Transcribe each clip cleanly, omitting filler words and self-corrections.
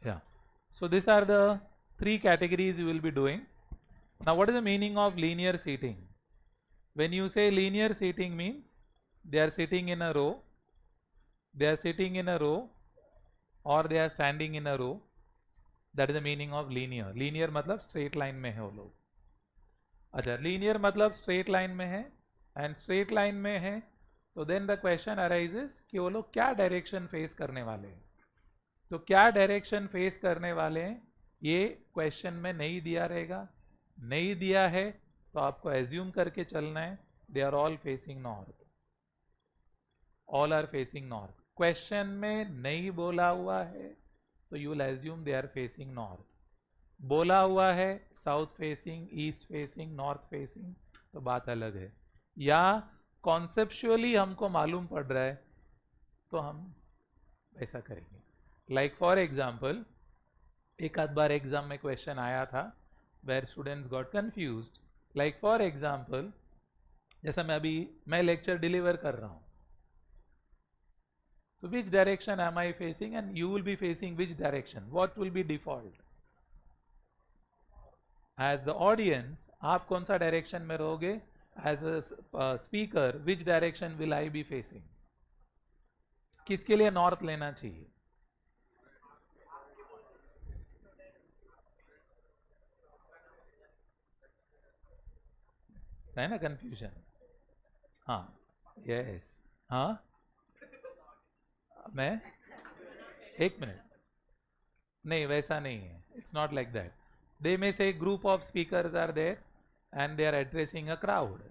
Yeah. So these are the three categories you will be doing. Now what is the meaning of linear seating? When you say linear seating means they are sitting in a row, they are sitting in a row or they are standing in a row. That is the meaning of linear. Linear मतलब straight line में है वो लोग. अच्छा, linear मतलब straight line में है and straight line में है तो then the question arises कि वो लोग क्या डायरेक्शन फेस करने वाले हैं. तो क्या डायरेक्शन फेस करने वाले हैं ये क्वेश्चन में नहीं दिया रहेगा. नहीं दिया है तो आपको एज्यूम करके चलना है they are all facing north. All are facing north. Question में नहीं बोला हुआ है तो you will assume they are facing north. बोला हुआ है south facing, east facing, north facing तो बात अलग है. या कॉन्सेप्चुअली हमको मालूम पड़ रहा है तो हम ऐसा करेंगे. लाइक फॉर एग्जाम्पल एक आध बार एग्जाम में क्वेश्चन आया था where students got confused. Like for example जैसा मैं लेक्चर डिलीवर कर रहा हूँ तो which direction am I facing and you will be facing which direction, what will be default. As the audience आप कौन सा डायरेक्शन में रहोगे. As a speaker which direction will I be facing. किसके लिए नॉर्थ लेना चाहिए. है ना कंफ्यूजन. हाँ यस. हाँ मैं एक मिनट नहीं वैसा नहीं है. It's not like that. They may say group of speakers are there and they are addressing a crowd.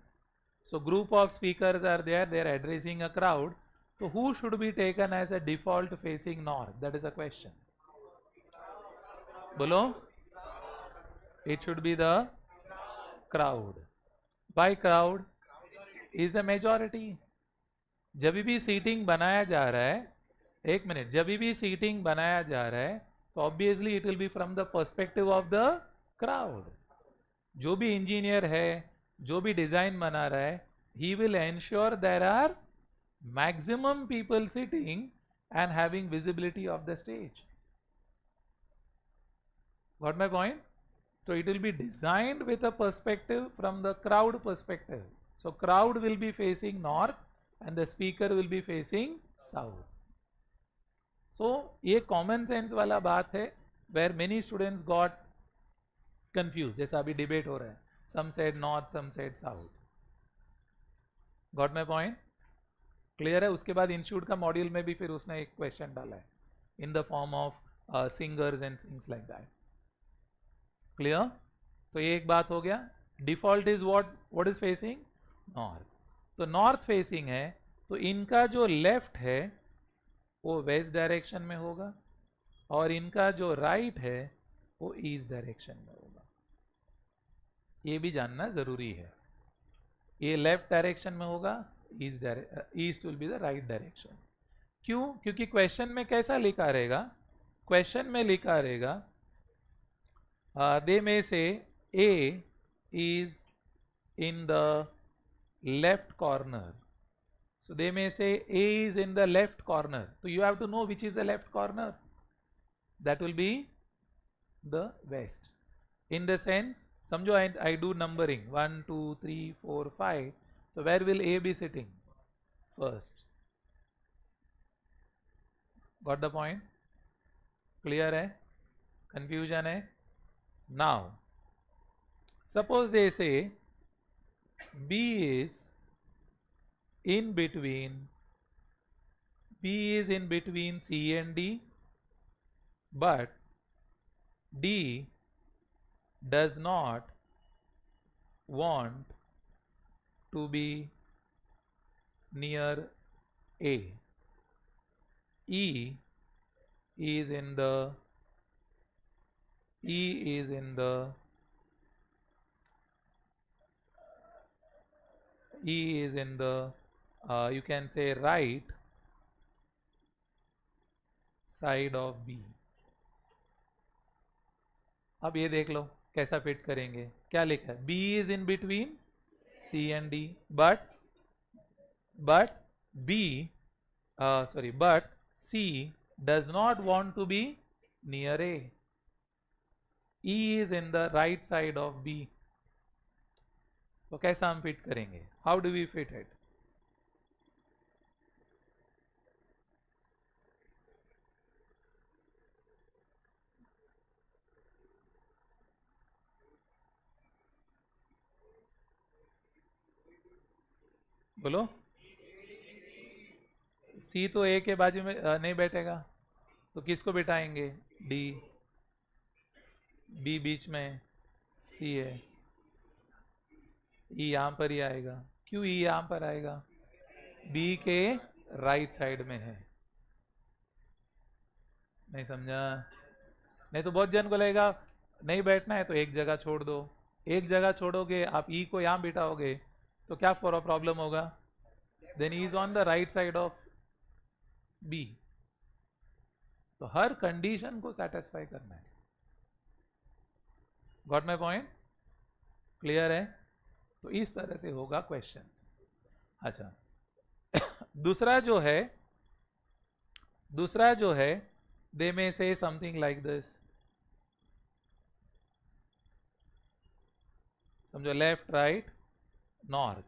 So group of speakers are there, they are addressing a crowd. So who should be taken as a default facing north? That is a question. Bolo? It should be the crowd. By crowd is the majority. जब भी seating बनाया जा रहा है, एक minute, जब भी seating बनाया जा रहा है तो obviously it will be from the perspective of the crowd. जो भी इंजीनियर है, जो भी डिजाइन बना रहा है, he will ensure there are maximum people sitting and having visibility of the stage. Got my point. So it will be designed with a perspective from the crowd perspective. So crowd will be facing north and the speaker will be facing south. So ये common sense वाला बात है where many students got confused. जैसा अभी debate हो रहा है, some said north, some said south. Got my point? Clear है. उसके बाद इंस्टीट्यूट का मॉड्यूल में भी फिर उसने एक क्वेश्चन डाला है in the form of singers and things like that. Clear. तो ये एक बात हो गया. Default is what is facing north. तो नॉर्थ फेसिंग है तो इनका जो लेफ्ट है वो वेस्ट डायरेक्शन में होगा और इनका जो राइट है वो ईस्ट डायरेक्शन में होगा. ये भी जानना जरूरी है. ये लेफ्ट डायरेक्शन में होगा, east will be the right direction. क्यों? क्योंकि क्वेश्चन में कैसा लिखा रहेगा. क्वेश्चन में लिखा रहेगा they may say A is in the left corner. So they may say A is in the left corner. So you have to know which is the left corner. That will be the west. In the sense, समझो I do numbering 1, 2, 3, 4, 5. So where will A be sitting? First. Got the point? Clear है? Confusion है? Now, suppose they say B is in between C and D, but D does not want to be near A. E is in the you can say right side of B. अब ये देख लो कैसा fit करेंगे. क्या लिखा है? B is in between C and D, but C does not want to be near A. E is in the right side of B. तो कैसा हम फिट करेंगे? How do we fit it? बोलो. C तो A के बाजू में नहीं बैठेगा, तो किसको बिठाएंगे? D. B बीच में, C है, E यहाँ पर ही आएगा. क्यों E यहाँ पर आएगा? B के राइट साइड में है. नहीं समझा? नहीं तो बहुत जन को लगेगा नहीं बैठना है तो एक जगह छोड़ दो. एक जगह छोड़ोगे, आप E को यहाँ बिठाओगे तो क्या प्रॉब्लम होगा? Then E is on the right side of B. तो हर कंडीशन को सेटिस्फाई करना है. Got my point? क्लियर है? तो इस तरह से होगा क्वेश्चंस. अच्छा, दूसरा जो है दे में से समथिंग लाइक दिस. समझो, लेफ्ट राइट नॉर्थ.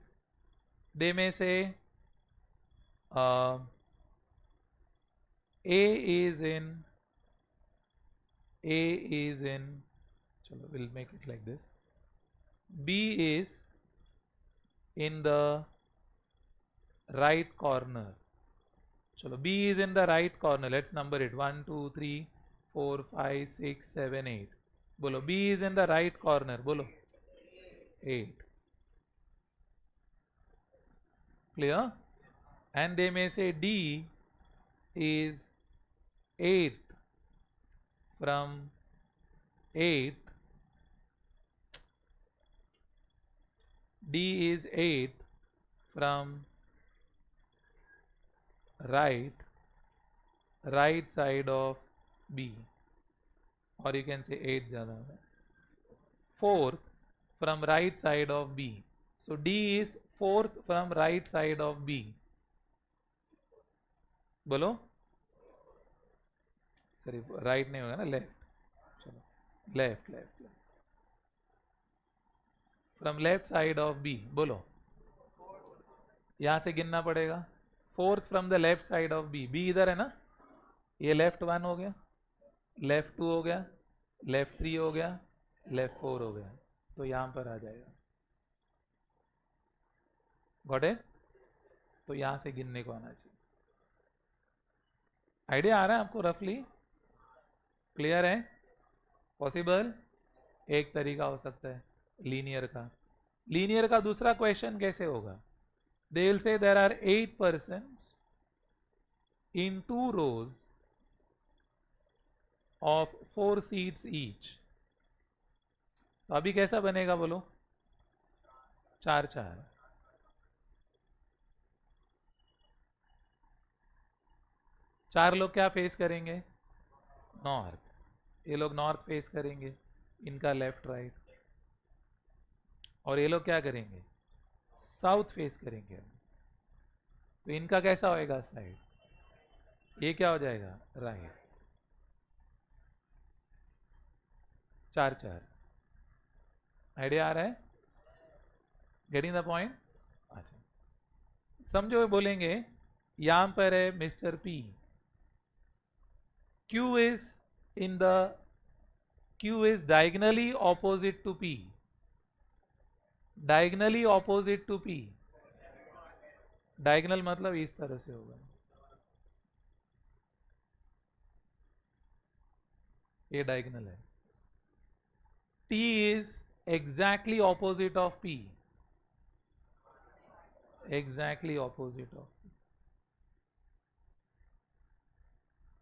दे में से A is in, chalo, we'll make it like this. B is in the right corner. Chalo, B is in the right corner. Let's number it. 1, 2, 3, 4, 5, 6, 7, 8. Bolo, B is in the right corner. Bolo. 8. Clear? And they may say D is 8th from 8th. D is 8th from right side of B, or you can say 8 ज़्यादा है. 4th from right side of B. So D is 4th from right side of B. बोलो. Sorry, right नहीं होगा ना, left. चलो, left from left side of B. बोलो, यहां से गिनना पड़ेगा. 4th from the left side of B. B इधर है ना, ये लेफ्ट 1 हो गया, लेफ्ट 2 हो गया, लेफ्ट 3 हो गया, लेफ्ट 4 हो गया. तो यहां पर आ जाएगा. Got it? तो यहां से गिनने को आना चाहिए. आइडिया आ रहा है आपको रफली? क्लियर है? पॉसिबल? एक तरीका हो सकता है लीनियर का. लीनियर का दूसरा क्वेश्चन कैसे होगा? They will say there are 8 persons in 2 rows of 4 seats each. तो अभी कैसा बनेगा बोलो? 4 4. चार लोग क्या फेस करेंगे? नॉर्थ. ये लोग नॉर्थ फेस करेंगे, इनका लेफ्ट राइट. और ये लोग क्या करेंगे? साउथ फेस करेंगे. तो इनका कैसा होएगा साइड? ये क्या हो जाएगा? राइट. 4 4. आइडिया आ रहा है? Getting the point? अच्छा, समझो. बोलेंगे यहां पर है mister P. Q is diagonally opposite to P. Diagonally opposite to P. Diagonal मतलब इस तरह से होगा. ये diagonal है. T is exactly opposite of P. Exactly opposite of P.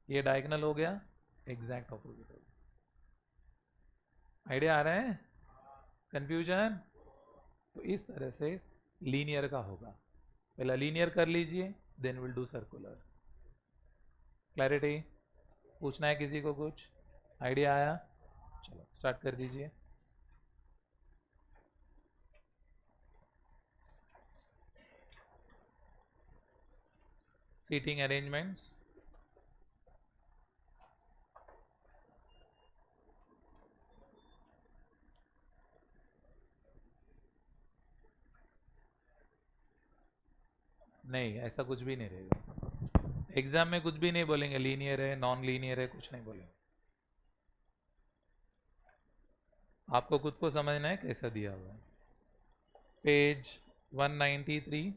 ये diagonal हो गया, exact opposite हो गया. आइडिया आ रहा है? कंफ्यूजन? तो इस तरह से लीनियर का होगा. पहला लीनियर कर लीजिए, then will do circular. Clarity? पूछना है किसी को कुछ? आइडिया आया? चलो स्टार्ट कर दीजिए. Seating arrangements. नहीं, ऐसा कुछ भी नहीं रहेगा। एग्जाम में कुछ भी नहीं बोलेंगे लीनियर है नॉन लीनियर है, कुछ नहीं बोलेंगे। आपको खुद को समझना है कैसा दिया हुआ है। Page 193,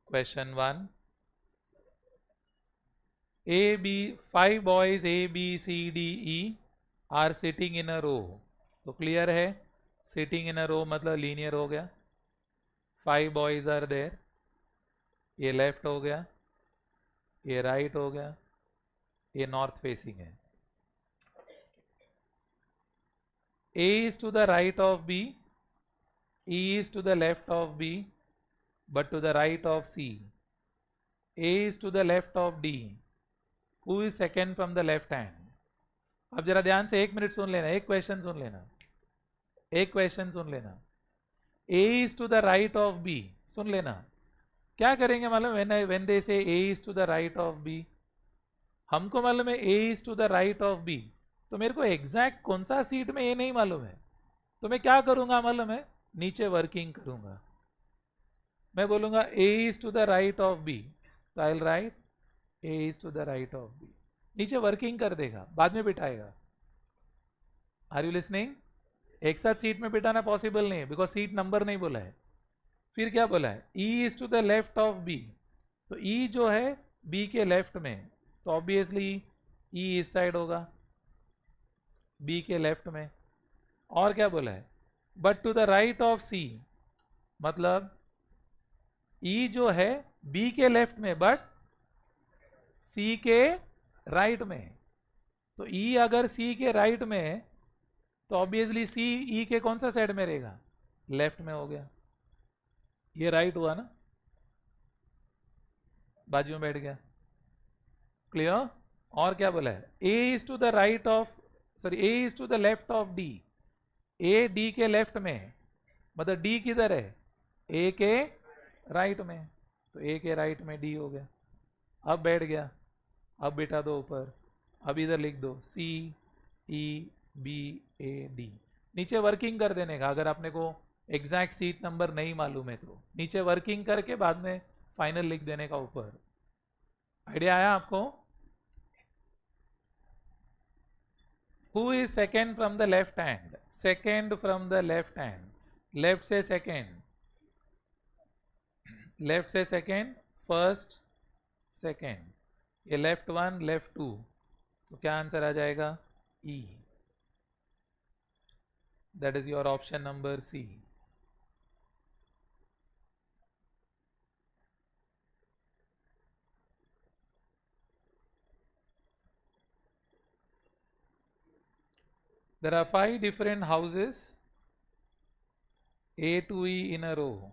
question 1। Five boys A B C D E are sitting in a row. तो क्लियर है, सिटिंग इन अ रो मतलब लीनियर हो गया। 5 बॉयज आर देयर, ये लेफ्ट हो गया, ये राइट हो गया, ये नॉर्थ फेसिंग है। A is to the right of B, E is to the left of B, but to the right of C. A is to the left of D. Who is second from the left hand? अब जरा ध्यान से 1 minute सुन लेना, एक question सुन लेना, एक question सुन लेना। A is to the right of B, सुन लेना। क्या करेंगे मालूम, when they say A is to the right of B, हमको मालूम है A is to the right of B, तो मेरे को एग्जैक्ट कौन सा सीट में A नहीं मालूम है, तो मैं क्या करूंगा मालूम है, नीचे वर्किंग करूंगा। मैं बोलूंगा A is to the right of B, तो I will write A is to the right of B, नीचे वर्किंग कर देगा, बाद में बिठाएगा। Are you listening? एक साथ सीट में बिठाना पॉसिबल नहीं है, बिकॉज सीट नंबर नहीं बोला है। फिर क्या बोला है, E is to the left of B, तो E जो है B के लेफ्ट में, तो ऑब्वियसली E इस साइड होगा, B के लेफ्ट में। और क्या बोला है, but to the right of C, मतलब E जो है B के लेफ्ट में बट C के राइट में। तो E अगर C के राइट में है तो ऑब्वियसली C E के कौन सा साइड में रहेगा, लेफ्ट में हो गया। ये राइट हुआ ना, बाजू में बैठ गया। क्लियर? और क्या बोला है, A is to the right of, sorry A is to the left of D, A D के लेफ्ट में, मतलब D किधर है, A के राइट में, तो A के राइट में D हो गया। अब बैठ गया, अब बिठा दो ऊपर, अब इधर लिख दो C E B A D, नीचे वर्किंग कर देने का। अगर आपने को एग्जैक्ट सीट नंबर नहीं मालूम है तो नीचे वर्किंग करके बाद में फाइनल लिख देने का ऊपर। आइडिया आया आपको? Who is second from the left hand? Second from the left hand, left से सेकेंड, लेफ्ट से सेकेंड, फर्स्ट सेकेंड, ये लेफ्ट 1 लेफ्ट 2, तो क्या आंसर आ जाएगा, E। That is your option number C। There are 5 different houses A to E in a row.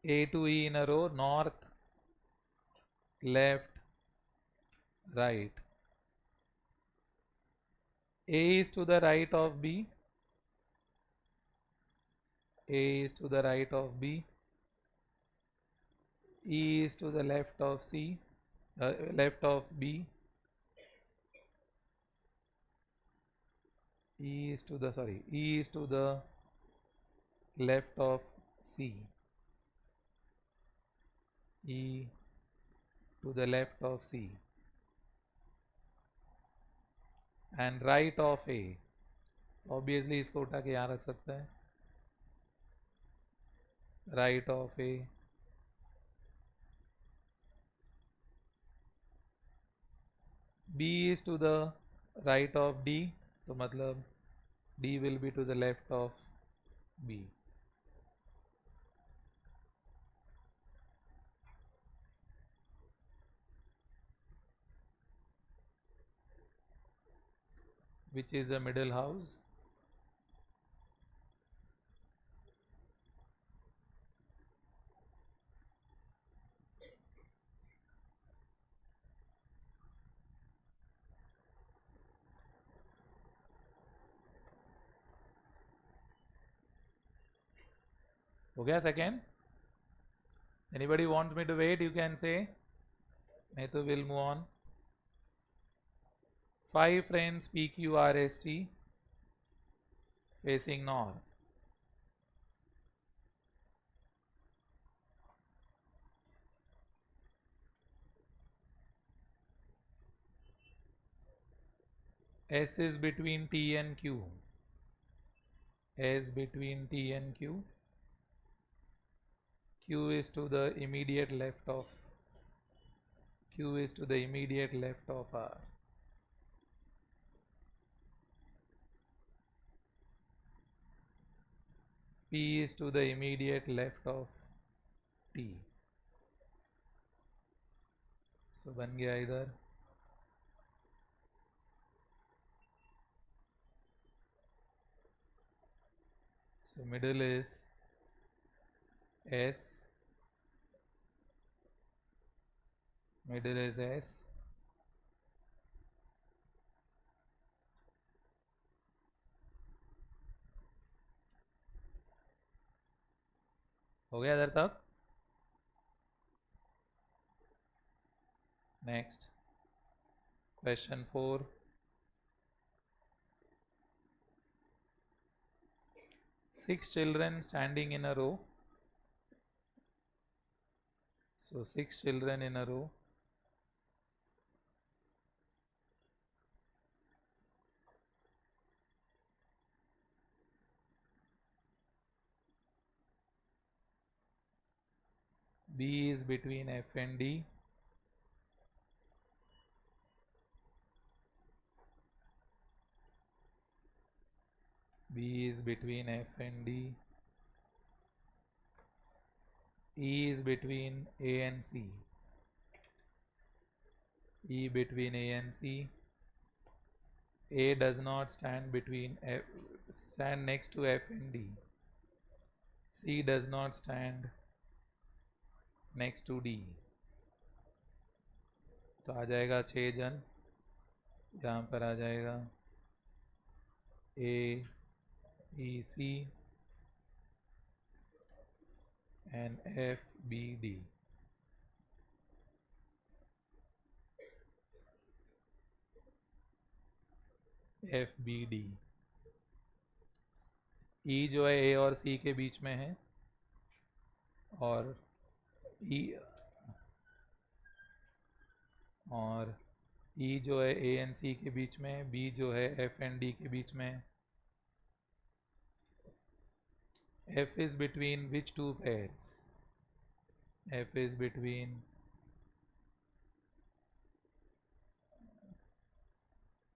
A to E in a row, north, left, right. A is to the right of B, A is to the right of B, E is to the left of C, left of B, E is to the, sorry, E is to the left of C, E to the left of C, and right of A। Obviously इसको उठा के यहाँ रख सकता है, right of A, B is to the right of D, तो मतलब D will be to the left of B। Which is the middle house? हो गया second? Anybody wants me to wait, you can say, नहीं तो we'll move on. 5 friends PQRST facing north. S is between T and Q. S between T and Q. Q is to the immediate left of R. P is to the immediate left of T. So बन गया इधर. So middle is S. Middle is S. हो गया इधर तक. Next. Question 4. 6 children standing in a row. So 6 children in a row. B is between F and D. B is between F and D. E is between A and C. E between A and C. A does not stand next to F and D. C does not stand next to D. तो आ जाएगा 6 जन. यहाँ पर आ जाएगा A, E, C and F, B, D. F, B, D. E जो है A और C के बीच में है और E जो है A and C के बीच में है. B जो है F and D के बीच में है. F is between which two pairs? F is between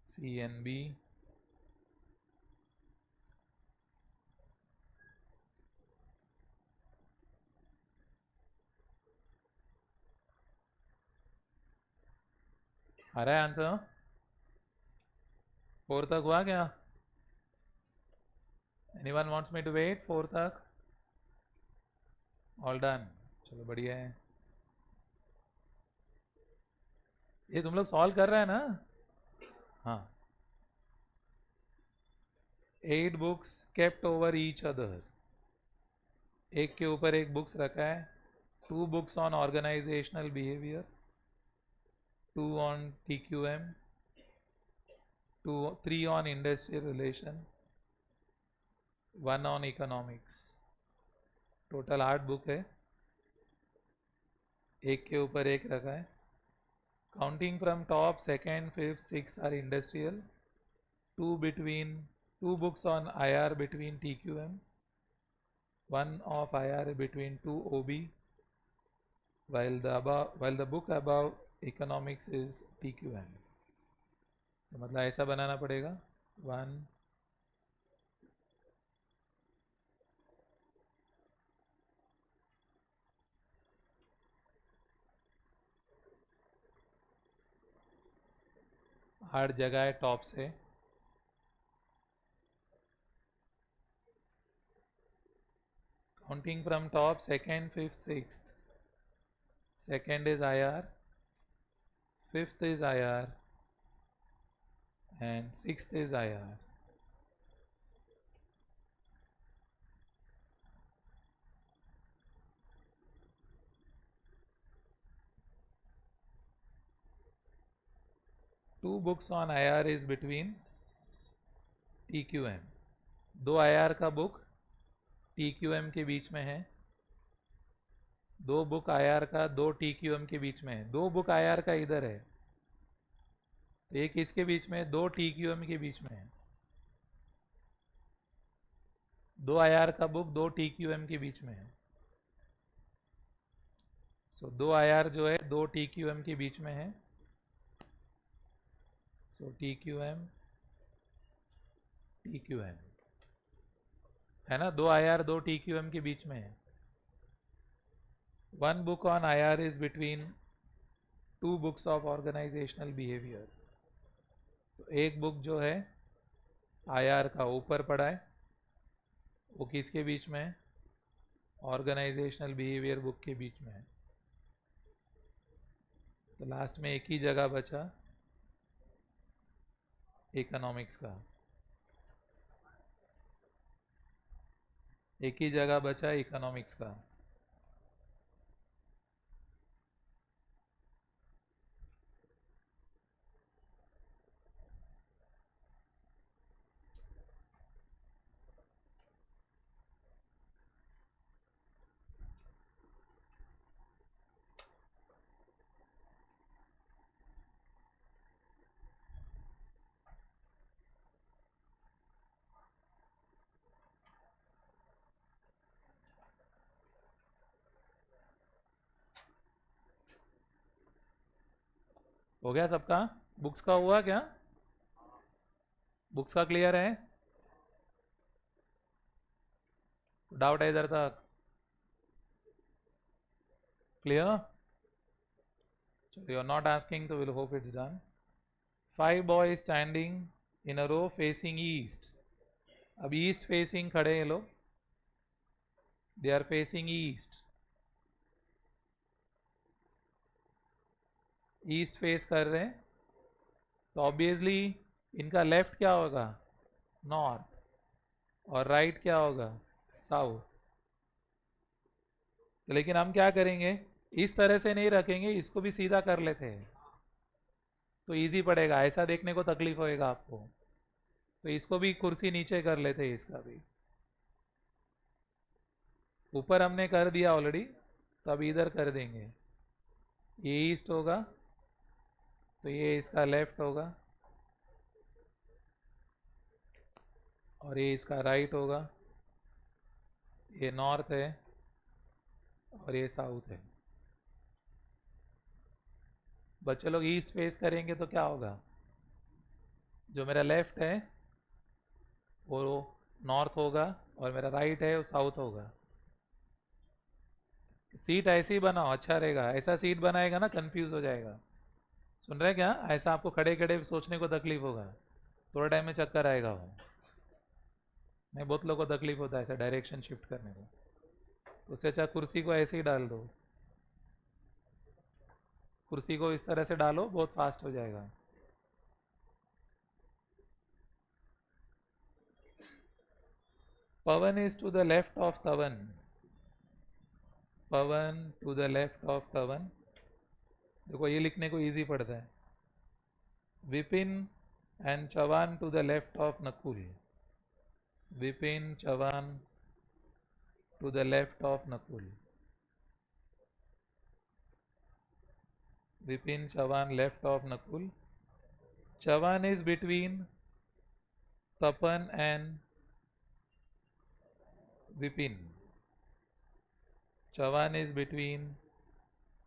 C and B. आ रहा है आंसर? 4 तक हुआ क्या? Anyone wants me to wait 4 तक? All done. चलो बढ़िया है. ये तुम लोग सॉल्व कर रहे हैं ना? हाँ. 8 books kept over each other. एक के ऊपर एक बुक्स रखा है. 2 books on organizational behavior, 2 on TQM, 3 on industrial relation, 1 on economics. Total 8 book है. एक के ऊपर एक रखा है. Counting from top, second, fifth, six are industrial. 2 books on IR between TQM, 1 of IR between 2 OB, while the book above economics is TQM. तो मतलब ऐसा बनाना पड़ेगा. 1 8 जगह है टॉप से. Counting from top, second, fifth, sixth. Second is IR, fifth is IR and sixth is IR. 2 books on IR is between TQM. 2 IR का book TQM के बीच में है, 2 बुक IR का 2 TQM के बीच में है। 2 बुक IR का इधर है, तो एक इसके बीच में, 2 TQM के बीच में है। 2 IR का बुक 2 TQM के बीच में है। सो 2 IR जो है 2 TQM के बीच में है। सो TQM TQM है ना, 2 IR 2 TQM के बीच में है। 1 book on IR is between 2 books of organizational behavior. तो एक बुक जो है IR का ऊपर पड़ा है, वो किसके बीच में है? ऑर्गेनाइजेशनल बिहेवियर बुक के बीच में है। तो लास्ट में एक ही जगह बचा इकोनॉमिक्स का, एक ही जगह बचा इकोनॉमिक्स का। हो गया सबका? बुक्स का हुआ क्या? बुक्स का क्लियर है? डाउट है इधर तक? Clear? So you are not asking, so we'll hope it's done. 5 boys standing in a row facing east. अब ईस्ट फेसिंग खड़े हैं लोग, they are facing east, east face कर रहे हैं। तो ऑब्वियसली इनका लेफ्ट क्या होगा? नॉर्थ, और राइट क्या होगा? साउथ। तो लेकिन हम क्या करेंगे, इस तरह से नहीं रखेंगे, इसको भी सीधा कर लेते हैं तो इजी पड़ेगा। ऐसा देखने को तकलीफ होएगा आपको, तो इसको भी कुर्सी नीचे कर लेते हैं, इसका भी। ऊपर हमने कर दिया ऑलरेडी, तो अब इधर कर देंगे। ये ईस्ट होगा, तो ये इसका लेफ्ट होगा, और ये इसका राइट होगा। ये नॉर्थ है और ये साउथ है। बच्चे लोग ईस्ट फेस करेंगे तो क्या होगा? जो मेरा लेफ्ट है वो नॉर्थ होगा, और मेरा राइट है वो साउथ होगा। सीट ऐसे ही बनाओ, अच्छा रहेगा। ऐसा सीट बनाएगा ना, कंफ्यूज हो जाएगा। सुन रहे क्या? ऐसा आपको खड़े खड़े सोचने को तकलीफ होगा, थोड़ा टाइम में चक्कर आएगा। वो नहीं, बहुत लोगों को तकलीफ होता है ऐसा डायरेक्शन शिफ्ट करने को। तो उससे अच्छा कुर्सी को ऐसे ही डाल दो, कुर्सी को इस तरह से डालो, बहुत फास्ट हो जाएगा। Pawan is to the left of Tavan, Pawan to the left of Tavan. देखो ये लिखने को इजी पड़ता है। Vipin and Chauhan to the left of Nakul, Vipin Chauhan to the left of Nakul, Vipin Chauhan left of Nakul. Chauhan is between Tapan and Vipin, Chauhan is between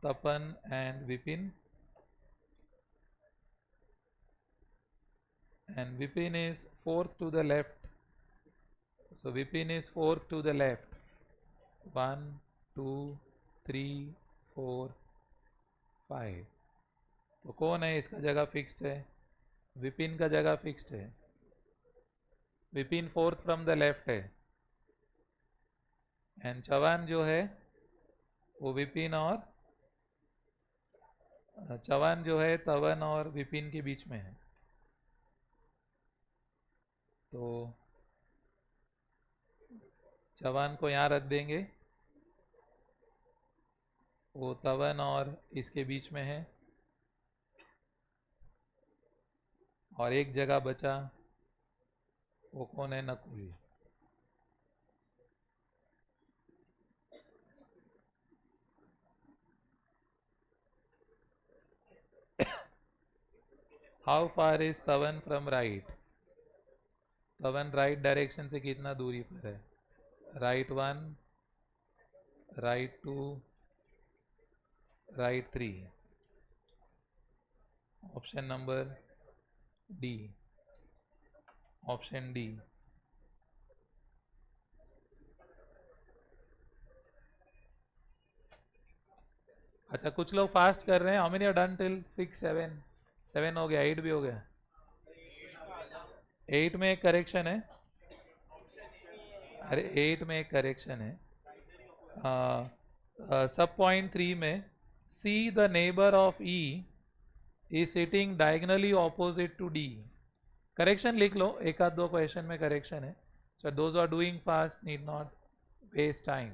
Tapan and Vipin, and Vipin is fourth to the left. So Vipin is fourth to the left. 1, 2, 3, 4, 5. तो कौन है इसका जगह fixed है? विपिन का जगह fixed है। Vipin fourth from the left है, एंड चौहान जो है वो विपिन और चौहान जो है तवन और विपिन के बीच में है। तो चौहान को यहाँ रख देंगे, वो तवन और इसके बीच में है। और एक जगह बचा, वो कौन है? Nakul. How far is Tavan from right? Tavan right direction से कितना दूरी पर है? Right 1, right 2, right 3। Option number D, option D. अच्छा, कुछ लोग फास्ट कर रहे हैं। How many are done till 6 7? 7 हो गया, 8 भी हो गया। 8 में एक करेक्शन है। अरे 8 में एक करेक्शन है। सब पॉइंट 3 में see the neighbour of E is sitting diagonally opposite to D. Correction लिख लो, एक आध दो क्वेश्चन में करेक्शन है। So those are doing fast need not waste time.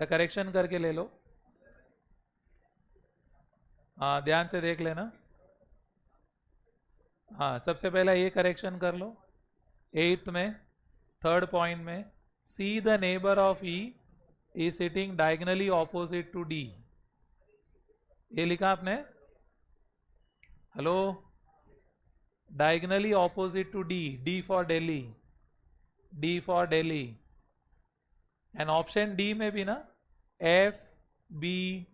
Correction करके ले लो। हाँ, ध्यान से देख लेना। हाँ, सबसे पहला ये करेक्शन कर लो। 8th में, थर्ड पॉइंट में, see the neighbour of E is sitting diagonally opposite to D. ये लिखा आपने? Hello? Diagonally opposite to D, D for Delhi, D for Delhi. And option D में भी ना, F B,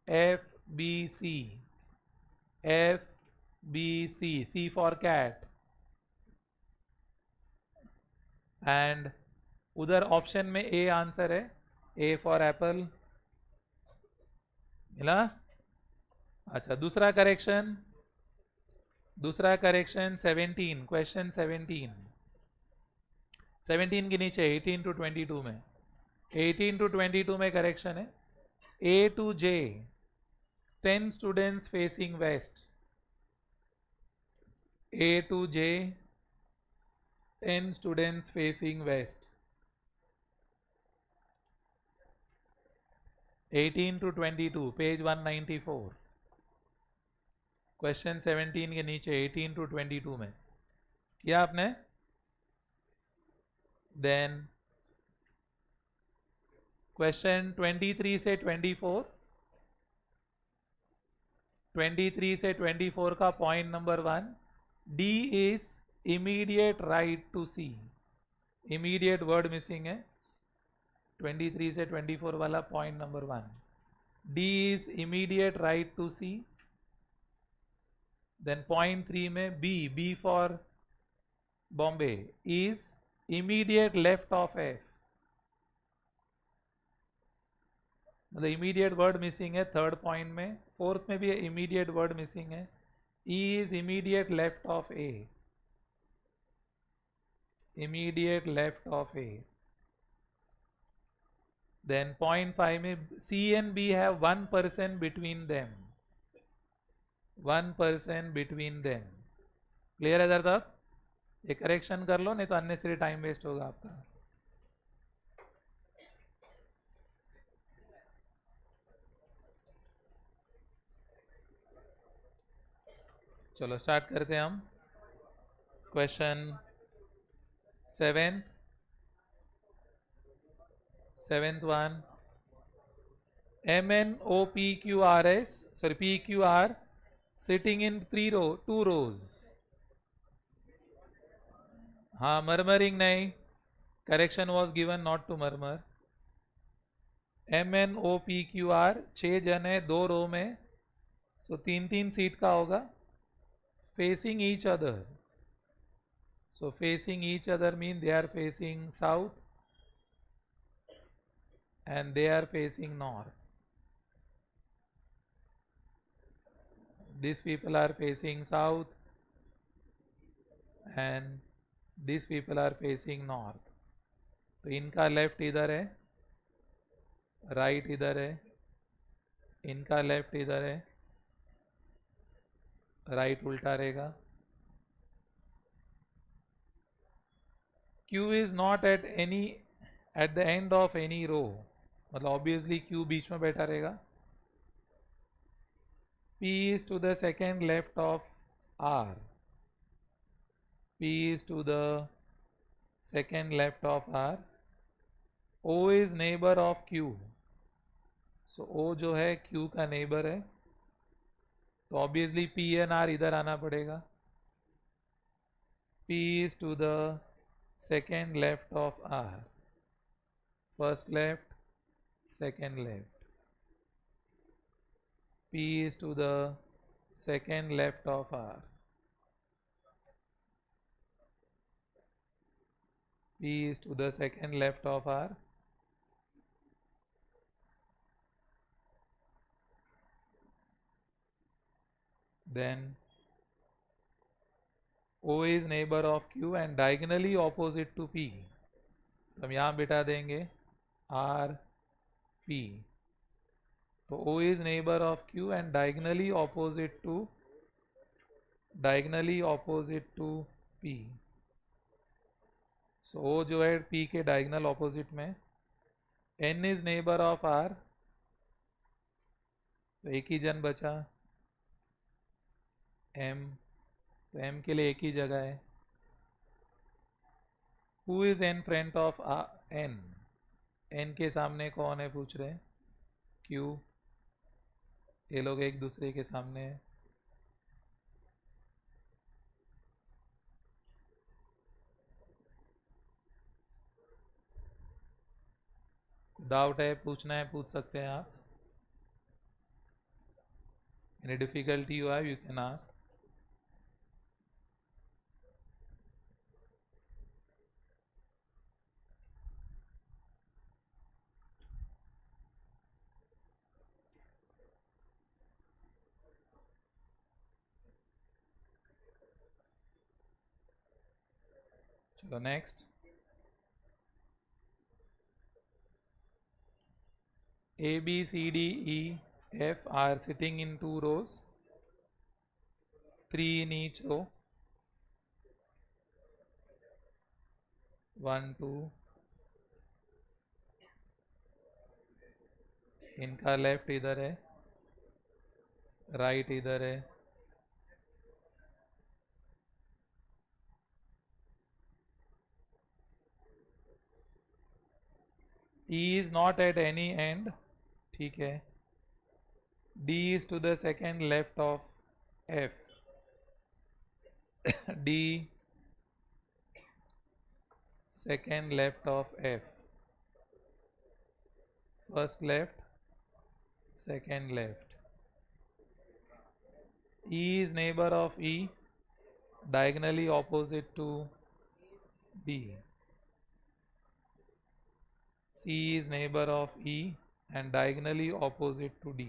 F B C, F B C, C for cat. And उधर option में A answer है, A for Apple. मिला? अच्छा, दूसरा करेक्शन, दूसरा करेक्शन 17, क्वेश्चन 17। 17 के नीचे 18 to 22 में, 18 to 22 में करेक्शन है। A to J 10 students facing west, A to J 10 students facing west. 18 to 22, page 194। Question 17 के नीचे 18 to 22 में किया आपने? देन क्वेश्चन 23 से 24, 23 से 24 का point number 1, D is immediate right to C. Immediate word missing है 23 से 24 वाला point number 1। D is immediate right to C. Then point 3 में B, B for Bombay, is immediate left of F. मतलब immediate word missing है third point में। Fourth में भी immediate word missing है, E is immediate left of A, immediate left of A. Then point 5 में C and B have 1% between them, 1% between them. Clear है दर्द? आप ये करेक्शन कर लो, नहीं तो अननेसेसरी टाइम वेस्ट होगा आपका। चलो स्टार्ट करते हैं हम। Question 7th one, MNOPQRS, sorry PQR sitting in 2 rows। हाँ, murmuring नहीं, correction was given not to murmur। MNOPQR 6 जन है 2 रो में, सो 3-3 सीट का होगा। facing each other, so facing each other mean they are facing south and they are facing north. These people are facing south and these people are facing north। तो इनका left इधर है, right इधर है, इनका left इधर है, right उल्टा रहेगा। Q is not at the end of any row, मतलब ऑब्वियसली Q बीच में बैठा रहेगा। P is to the second left of R, P is to the second left of R. O is neighbor of Q. So O जो है Q का neighbour है, तो obviously P and R इधर आना पड़ेगा. P is to the second left of R. First left, second left. P is to the second left of R. P is to the second left of R. Then O is neighbor of Q and diagonally opposite to P. तो हम यहाँ बिठा देंगे R P. तो O is neighbor of Q and diagonally opposite to P. So O जो है P के diagonal opposite में. N is neighbor of R. तो एक ही जन बचा M. तो M के लिए एक ही जगह है. Who is in front of N? N के सामने कौन है पूछ रहे हैं? Q. ये लोग एक दूसरे के सामने है. डाउट है, पूछना है, पूछ सकते हैं आप. Any difficulty you have, you can ask. चलो next. A, B, C, D, E, F are sitting in 2 rows, 3 in each row. 1, 2. इनका लेफ्ट इधर है, राइट इधर है. E is not at any end. ठीक है. D is to the second left of F. D second left of F. First left, second left. E is neighbor of E, diagonally opposite to B. C is neighbor of E and diagonally opposite to D.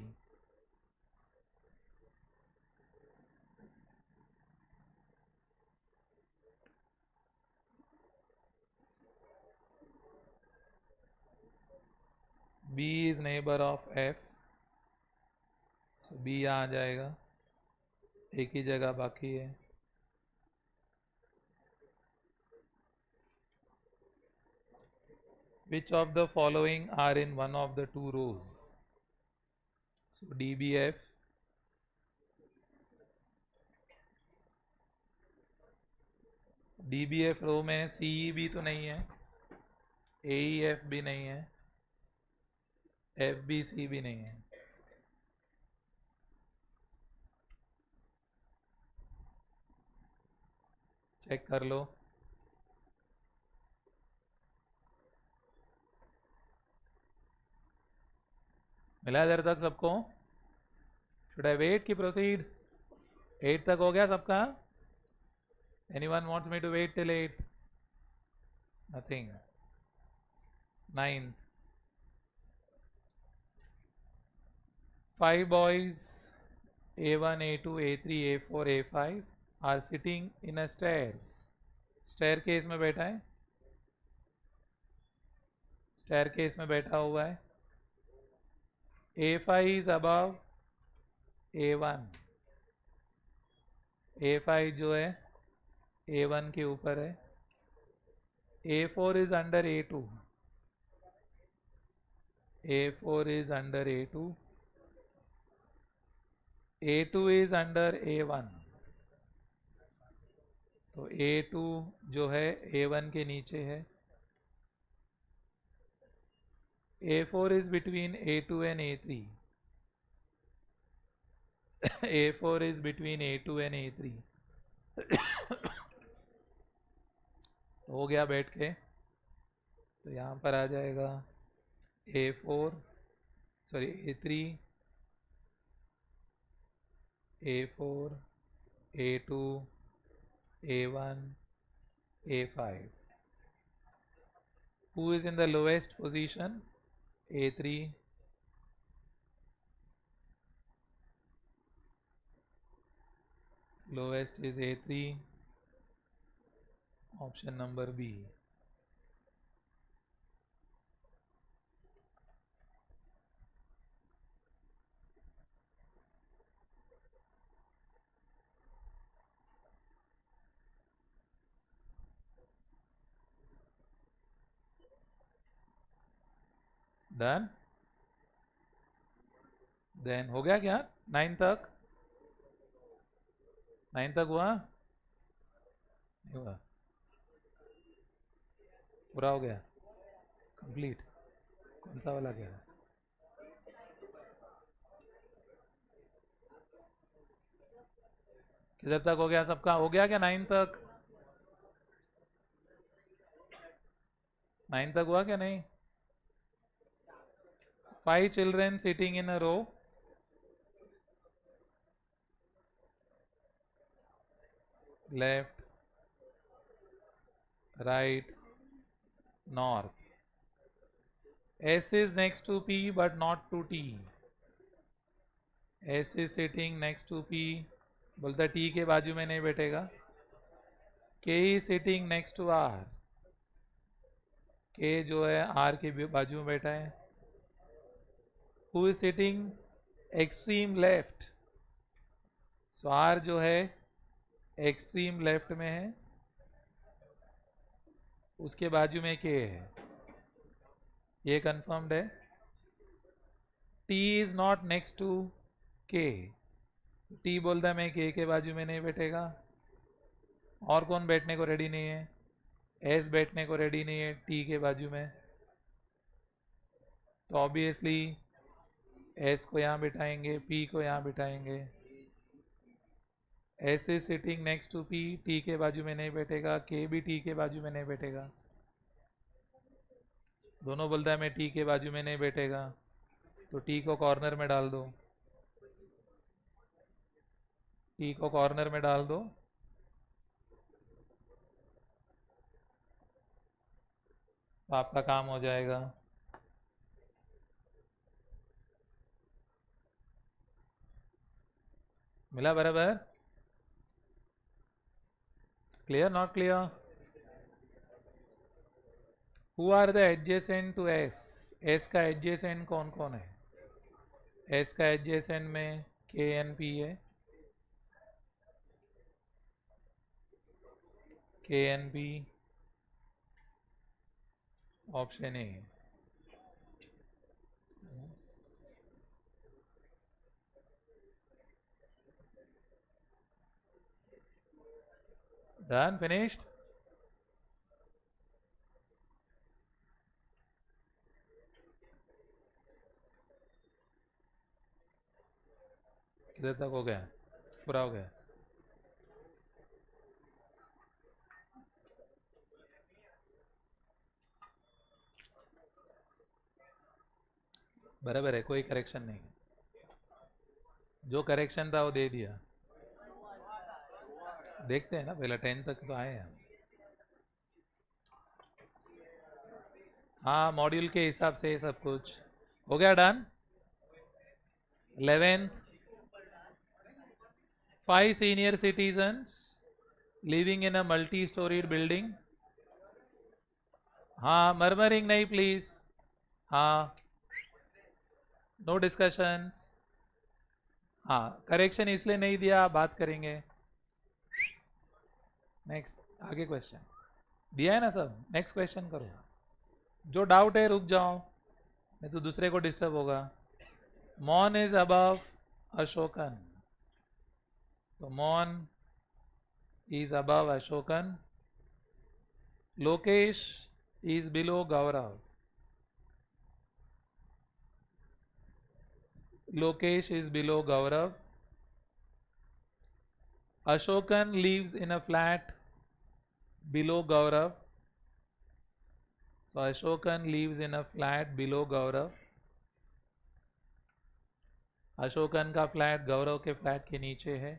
B is neighbor of F. So B यहाँ आ जाएगा, एक ही जगह बाकी है. Which of the following are in one of the 2 rows? So DBF. DBF रो में CE भी तो नहीं है, AEF भी नहीं है, FBC भी नहीं है. चेक कर लो. मिला इधर तक सबको? शुड आई वेट की प्रोसीड? 8 तक हो गया सबका? Anyone wants me to wait till 8? Nothing. 9th. 5 boys, A1, A2, A3, A4, A5 are sitting in a stairs. Staircase में बैठा है, staircase में बैठा हुआ है. A5 is above A1. A5 जो है A1 के ऊपर है. A4 is under A2. A4 is under A2. A2 is under A1. तो A2 जो है A1 के नीचे है. A4 is between A2 and A3. A4 is between A2 and A3. हो गया बैठ के. तो यहाँ पर आ जाएगा A4 sorry A3 A4 A2 A1 A5. Who is in the lowest position? A3. Lowest is A3. Option number B. Done? Then हो गया क्या 9 तक? 9 तक हुआ? नहीं हुआ. पूरा हो गया कंप्लीट. कौन सा वाला गया? किधर तक हो गया सबका? हो गया क्या 9 तक? 9 तक हुआ क्या नहीं? 5 children sitting in a row. Left, right, north. S is next to P but not to T. S is sitting next to P. बोलता T के बाजू में नहीं बैठेगा. K is sitting next to R. K जो है R के बाजू में बैठा है. Who is sitting extreme left? So R जो है एक्सट्रीम लेफ्ट में है. उसके बाजू में K है. ये कंफर्म्ड है. T is not next to K. T बोलता है मैं K के बाजू में नहीं बैठेगा. और कौन बैठने को रेडी नहीं है? S बैठने को रेडी नहीं है T के बाजू में. तो ऑब्वियसली S को यहाँ बिठाएंगे, P को यहाँ बिठाएंगे. S is sitting next to P. T के बाजू में नहीं बैठेगा. K भी T के बाजू में नहीं बैठेगा. दोनों बोलता है मैं T के बाजू में नहीं बैठेगा. तो T को कॉर्नर में डाल दो. T को कॉर्नर में डाल दो. तो आपका काम हो जाएगा. मिला बराबर? Clear not clear? Who are the adjacent to S? S का adjacent कौन कौन है? S का adjacent में K and P है. K and P option A. Done? Finished? किधर तक हो गया? पूरा हो गया. बराबर है, कोई करेक्शन नहीं. जो करेक्शन था वो दे दिया. देखते हैं ना, पहले 10 तक तो आए हैं. हाँ, मॉड्यूल के हिसाब से सब कुछ हो गया. Done. 11th, 5 senior citizens living in a multi-storied building. हाँ, मर्मरिंग नहीं प्लीज. हाँ, नो डिस्कशंस. हाँ, करेक्शन इसलिए नहीं दिया, बात करेंगे. नेक्स्ट, आगे क्वेश्चन दिया है ना सब. नेक्स्ट क्वेश्चन करो. जो डाउट है रुक जाओ, नहीं तो दूसरे को डिस्टर्ब होगा. मॉन इज अबव अशोकन. तो मॉन is above Ashokan. Lokesh is below Gaurav. Lokesh is below Gaurav. Ashokan lives in a flat below Gaurav. So Ashokan lives in a flat below Gaurav. Ashokan का फ्लैट गौरव के फ्लैट के नीचे है.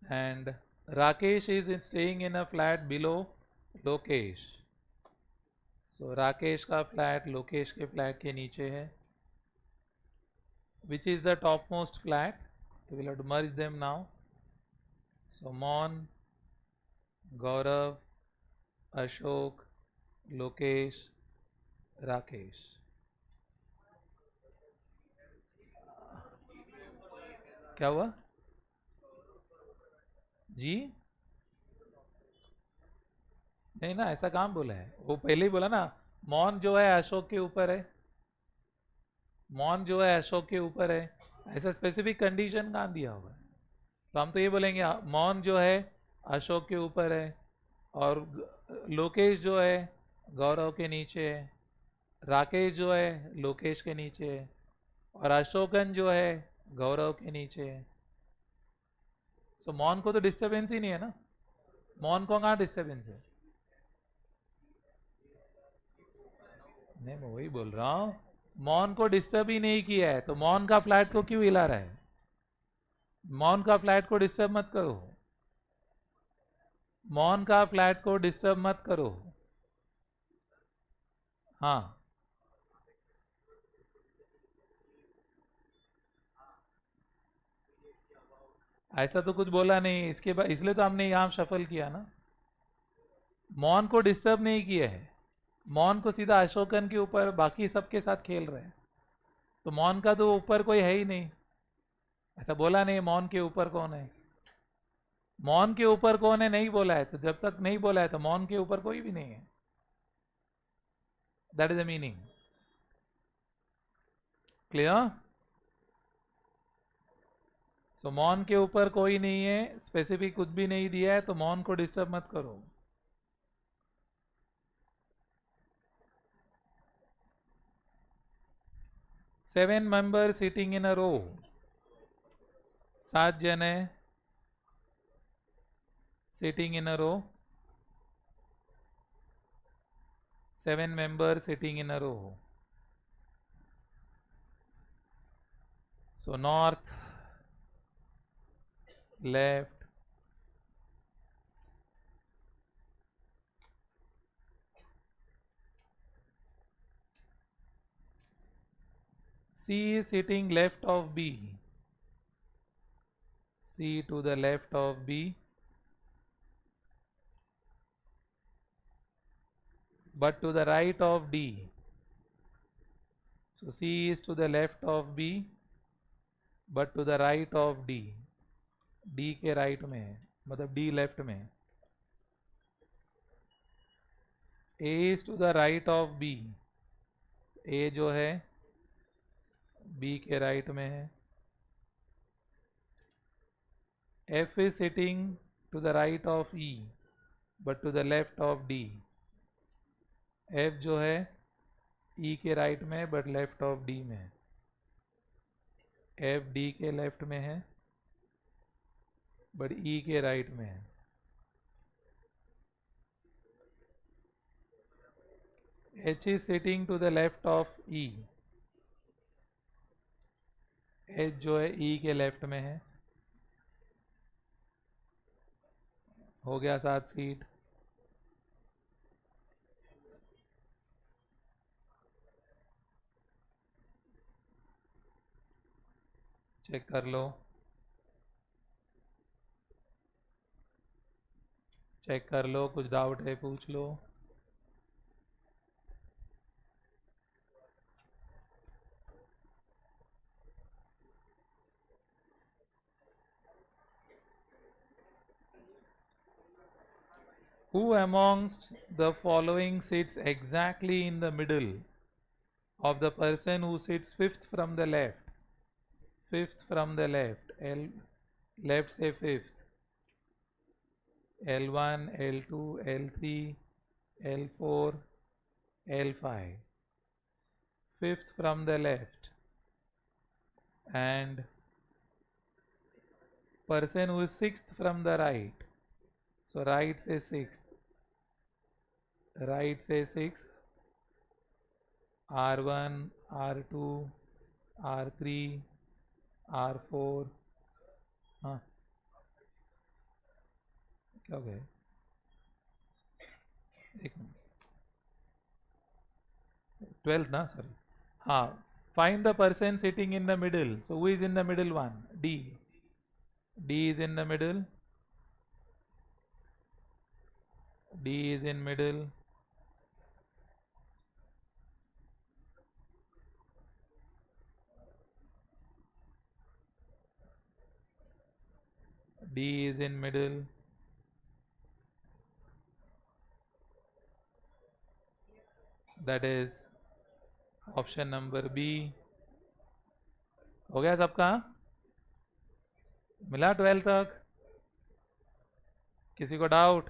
And Rakesh is staying in a flat below Lokesh. So Rakesh का flat Lokesh के flat के नीचे है. Which is the top most flat? तो will have to merge them now. So Mon, Gaurav, Ashok, Lokesh, Rakesh. क्या हुआ जी? नहीं ना, ऐसा काम बोला है. वो पहले ही बोला ना, मौन जो है अशोक के ऊपर है. मौन जो है अशोक के ऊपर है. ऐसा स्पेसिफिक कंडीशन कहाँ दिया हुआ है? तो हम तो ये बोलेंगे मौन जो है अशोक के ऊपर है, और लोकेश जो है गौरव के नीचे है, राकेश जो है लोकेश के नीचे है, और अशोकन जो है गौरव के नीचे है. सो मौन को तो डिस्टर्बेंस ही नहीं है ना. मौन को कहाँ डिस्टर्बेंस है? नहीं, मैं वही बोल रहा हूँ, मौन को डिस्टर्ब ही नहीं किया है, तो मौन का फ्लैट को क्यों हिला रहा है? मौन का फ्लैट को डिस्टर्ब मत करो. मौन का फ्लैट को डिस्टर्ब मत करो. हाँ, ऐसा तो कुछ बोला नहीं इसके बाद, इसलिए तो हमने यहाँ शफल किया ना. मौन को डिस्टर्ब नहीं किया है. मौन को सीधा अशोकन के ऊपर बाकी सबके साथ खेल रहे हैं. तो मौन का तो ऊपर कोई है ही नहीं. ऐसा बोला नहीं मौन के ऊपर कौन है. मौन के ऊपर कौन है नहीं बोला है. तो जब तक नहीं बोला है तो मौन के ऊपर कोई भी नहीं है. That is the meaning. Clear? So Maun के ऊपर कोई नहीं है, स्पेसिफिक कुछ भी नहीं दिया है, तो मौन को डिस्टर्ब मत करो. 7 members sitting in a row. 7 जन है sitting in a row. 7 members sitting in a row. So north, left, C is sitting left of B. C to the left of B, but to the right of D. So C is to the left of B, but to the right of D. D के right में है, मतलब D left में है. A is to the right of B. A जो है B के right में है. F is sitting to the right of E, but to the left of D. F जो है E के राइट में है, बट लेफ्ट ऑफ D में है. F D के लेफ्ट में है, बट E के राइट में है. H is sitting to the left of E. H जो है E के लेफ्ट में है. हो गया 7 सीट. चेक कर लो, चेक कर लो, कुछ डाउट है पूछ लो. Who amongst the following sits exactly in the middle of the person who sits fifth from the left? fifth from the left. Left say fifth. L1, L2, L3, L4, L5. Fifth from the left. And person who is sixth from the right. So right say sixth. Right say sixth. R1, R2, R3, R4. हाँ क्या हो गया? एक minute. 12th ना, sorry. हाँ, find the person sitting in the middle. So who is in the middle one? D. D is in the middle. D is in middle. D is in middle. That is option number B. हो गया सबका? मिला 12 तक? किसी को doubt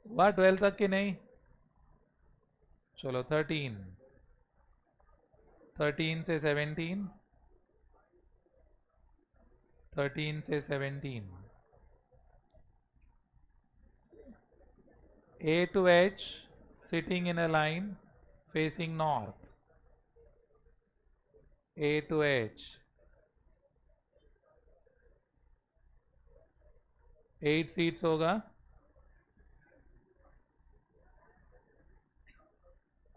हुआ 12 तक कि नहीं? चलो 13 से 17. 13 से 17. A to H sitting in a line facing north. A to H. 8 seats होगा.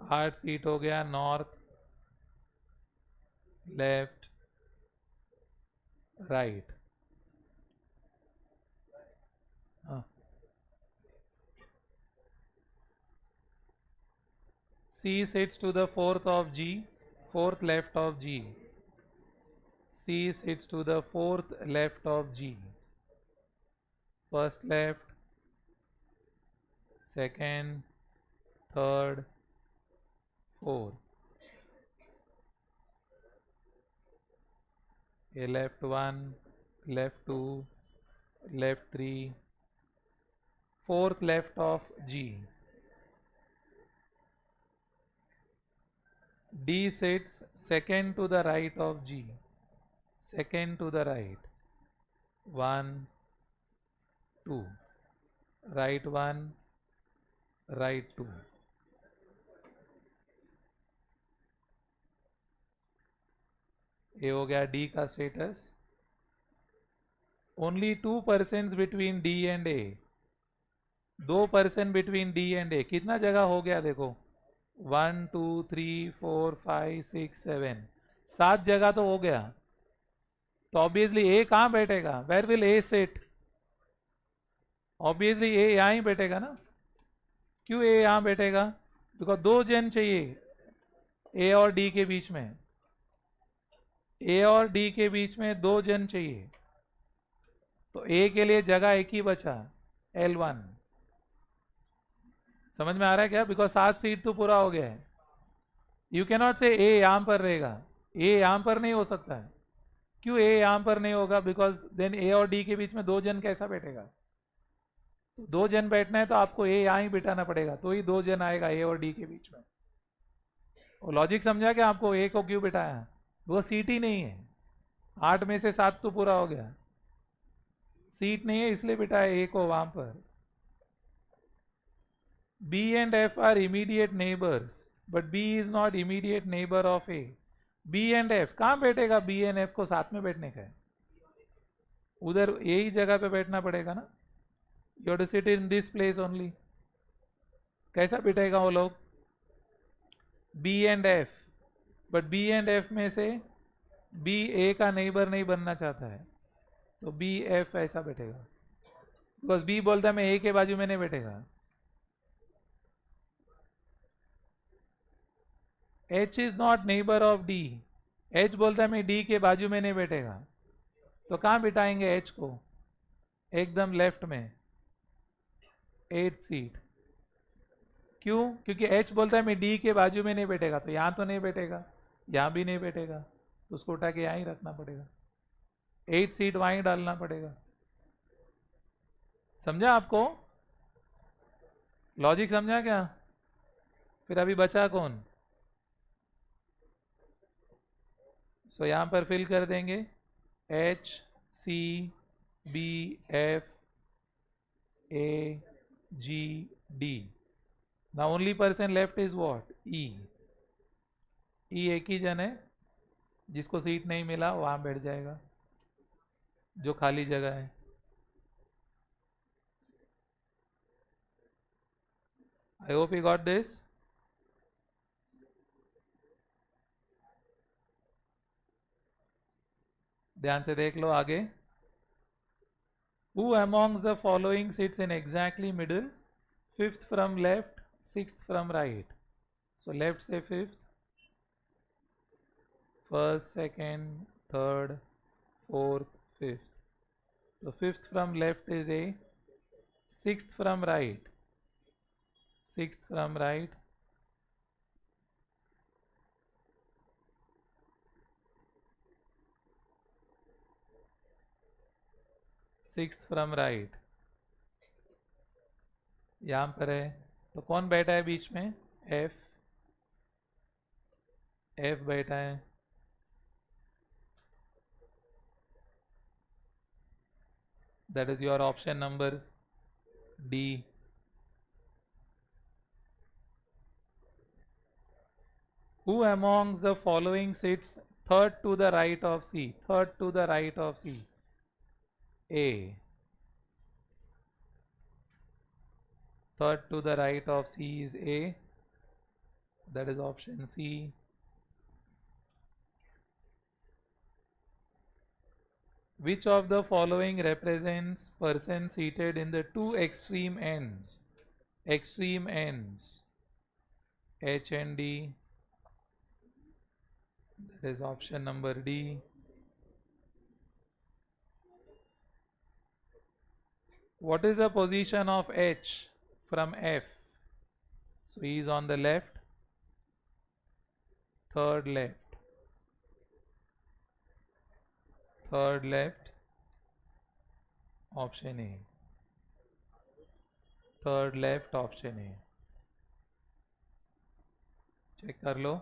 8 सीट हो गया. North, left, right. C sits to the fourth of G, fourth left of G. C sits to the fourth left of G. First left, second, third, fourth. A left 1, left 2, left 3, fourth left of G. D sits second to the right of G. Second to the right. 1, 2. Right 1, right 2. ये हो गया D का status. Only 2 persons between D and A. 2 person between D and A. कितना जगह हो गया देखो? 1, 2, 3, 4, 5, 6, 7. 7 जगह तो हो गया. तो ऑब्वियसली A कहाँ बैठेगा? वेयर विल A सिट? ऑब्वियसली A यहाँ ही बैठेगा ना. क्यों A यहाँ बैठेगा? बिकॉज 2 जन चाहिए A और D के बीच में. A और D के बीच में 2 जन चाहिए. तो A के लिए जगह एक ही बचा, L1. समझ में आ रहा है क्या? बिकॉज 7 सीट तो पूरा हो गया है. यू कैन नॉट से A यहां पर रहेगा. A यहां पर नहीं हो सकता है. क्यों A यहां पर नहीं होगा? बिकॉज देन A और D के बीच में 2 जन कैसा बैठेगा? तो 2 जन बैठना है तो आपको A यहां ही बिठाना पड़ेगा, तो ही 2 जन आएगा A और D के बीच में. और लॉजिक समझा कि आपको A को क्यों बिठाया? वो सीट ही नहीं है. 8 में से 7 तो पूरा हो गया. सीट नहीं है इसलिए बिठाया A को वहां पर. B and F are immediate neighbors, but B is not immediate neighbor of A. B and F कहाँ बैठेगा? B and F को साथ में बैठने का है. उधर A ही जगह पे बैठना पड़ेगा ना. You have to sit in this place only. कैसा बैठेगा वो लोग? B and F. But B and F में से B A का नेबर नहीं बनना चाहता है, तो B F ऐसा बैठेगा. बिकॉज B बोलता है मैं A के बाजू में नहीं बैठेगा. H is not neighbour of D. H बोलता है मैं D के बाजू में नहीं बैठेगा. तो कहाँ बिठाएंगे H को? एकदम लेफ्ट में, 8th सीट. क्यों? क्योंकि H बोलता है मैं D के बाजू में नहीं बैठेगा. तो यहाँ तो नहीं बैठेगा, यहाँ भी नहीं बैठेगा. तो उसको उठा के यहाँ ही रखना पड़ेगा, 8 सीट वहाँ ही डालना पड़ेगा। समझा आपको? लॉजिक समझा क्या? फिर अभी बचा कौन? सो यहाँ पर फिल कर देंगे H C B F A G D. Now only person left is what? E. E एक ही जन है, जिसको सीट नहीं मिला वहां बैठ जाएगा, जो खाली जगह है। I hope you got this. ध्यान से देख लो आगे। Who amongst the following sits in exactly middle? Fifth from left, sixth from right. So left say fifth, first, second, third, fourth, fifth. So fifth from left is A, sixth from right, sixth from right, sixth from right, यहाँ पर है। तो कौन बैठा है बीच में? F, F बैठा है। That is your option number D. Who amongst the following sits third to the right of C? Third to the right of C. A. Third to the right of C is A. That is option C. Which of the following represents person seated in the two extreme ends? Extreme ends. H and D. That is option number D. What is the position of H from F? So he is on the left, third left, third left, option A, third left, option A. Check कर लो।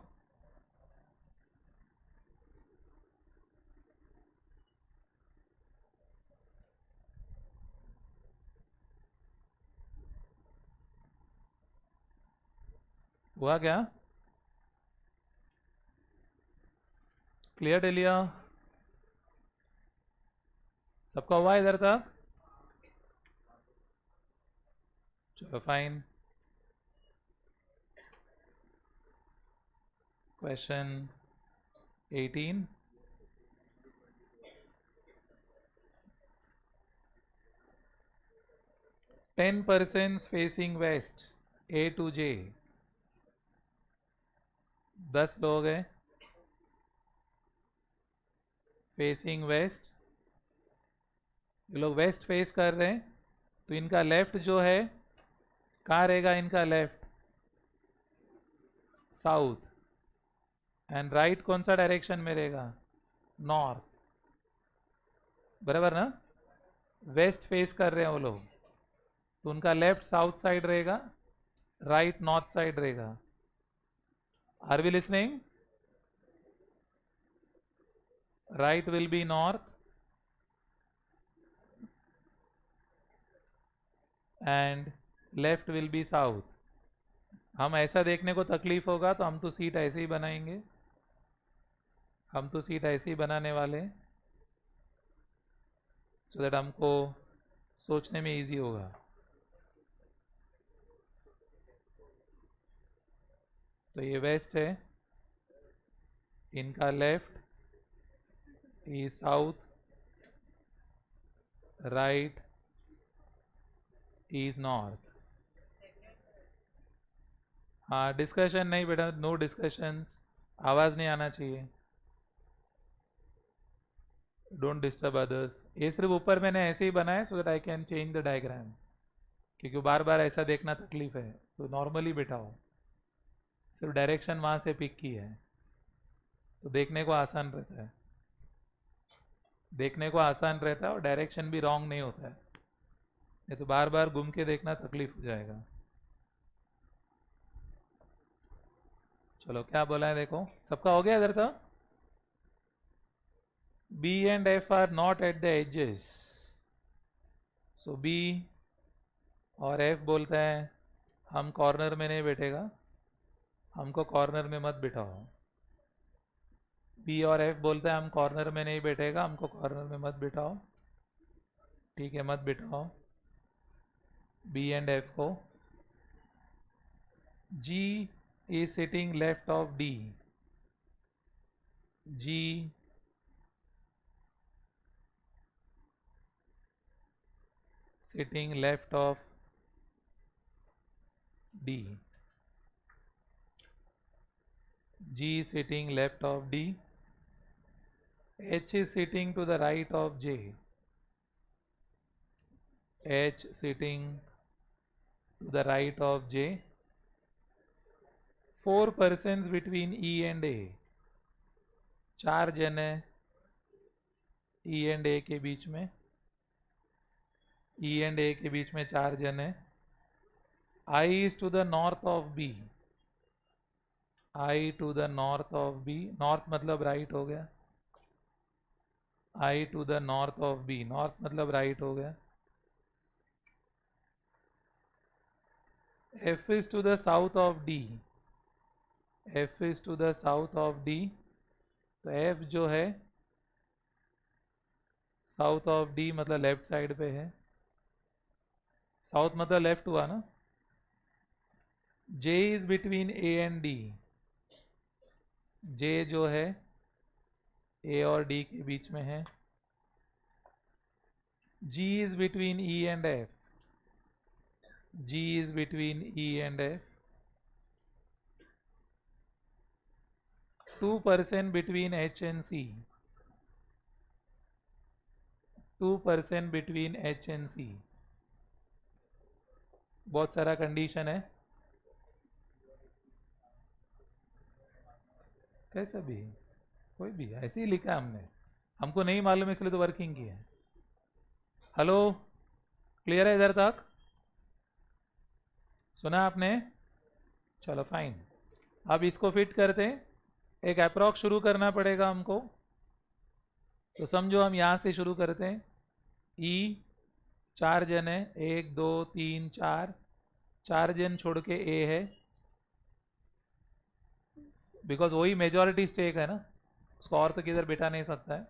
हुआ क्या? Clear डेलिया? सबका हुआ इधर तक? चलो fine. Question 18। Ten persons facing west, A to J। 10 लोग हैं फेसिंग वेस्ट। ये लोग वेस्ट फेस कर रहे हैं, तो इनका लेफ्ट जो है कहाँ रहेगा? इनका लेफ्ट साउथ, एंड राइट कौन सा डायरेक्शन में रहेगा? नॉर्थ। बराबर ना? वेस्ट फेस कर रहे हैं वो लोग, तो उनका लेफ्ट साउथ साइड रहेगा, राइट नॉर्थ साइड रहेगा। Are we listening? Right will be north and left will be south. हम ऐसा देखने को तकलीफ होगा तो हम तो सीट ऐसे ही बनाएंगे, हम तो सीट ऐसे ही बनाने वाले हैं, सो दैट हमको सोचने में इजी होगा। तो ये वेस्ट है, इनका लेफ्ट, ये साउथ, राइट इज नॉर्थ। हाँ, डिस्कशन नहीं बेटा, नो डिस्कशंस, आवाज़ नहीं आना चाहिए, डोंट डिस्टर्ब अदर्स। ये सिर्फ ऊपर मैंने ऐसे ही बनाया so that I can change the diagram, क्योंकि बार बार ऐसा देखना तकलीफ है, तो नॉर्मली बैठाओ, सिर्फ डायरेक्शन वहाँ से पिक की है। तो देखने को आसान रहता है, देखने को आसान रहता है और डायरेक्शन भी रॉन्ग नहीं होता है, नहीं तो बार बार घूम के देखना तकलीफ हो जाएगा। चलो क्या बोला है देखो, सबका हो गया इधर तक? B and F are not at the edges, so B और F बोलता है हम कॉर्नर में नहीं बैठेगा, हमको कॉर्नर में मत बिठाओ। B और F बोलता है हम कॉर्नर में नहीं बैठेगा, हमको कॉर्नर में मत बिठाओ। ठीक है, मत बिठाओ B and F को। G is sitting left of D, G sitting left of D, G sitting left of D, H is sitting to the right of J, H sitting to the right of J, 4 persons between E and A, 4 जन है E and A के बीच में, E and A के बीच में 4 जन है। I is to the north of B, I to the north of B, north मतलब right हो गया, I to the north of B, north मतलब right हो गया। F is to the south of D, F is to the south of D, तो F जो है south of D मतलब लेफ्ट साइड पे है, साउथ मतलब लेफ्ट हुआ ना। J is between A and D, J जो है A और D के बीच में है। G is between E and F, G is between E and F, 2% between H and C, 2% between H and C। बहुत सारा कंडीशन है, कैसा भी कोई भी ऐसे ही लिखा है हमने, हमको नहीं मालूम इसलिए तो वर्किंग की है। हेलो, क्लियर है इधर तक? सुना आपने? चलो फाइन, अब इसको फिट करते हैं। एक अप्रॉक्स शुरू करना पड़ेगा हमको, तो समझो हम यहाँ से शुरू करते हैं। ई 4 जन है, 1 2 3 4, 4 जन छोड़ के ए है, बिकॉज वही मेजॉरिटी स्टेक है ना, उसको और तो किधर बिठा नहीं सकता है।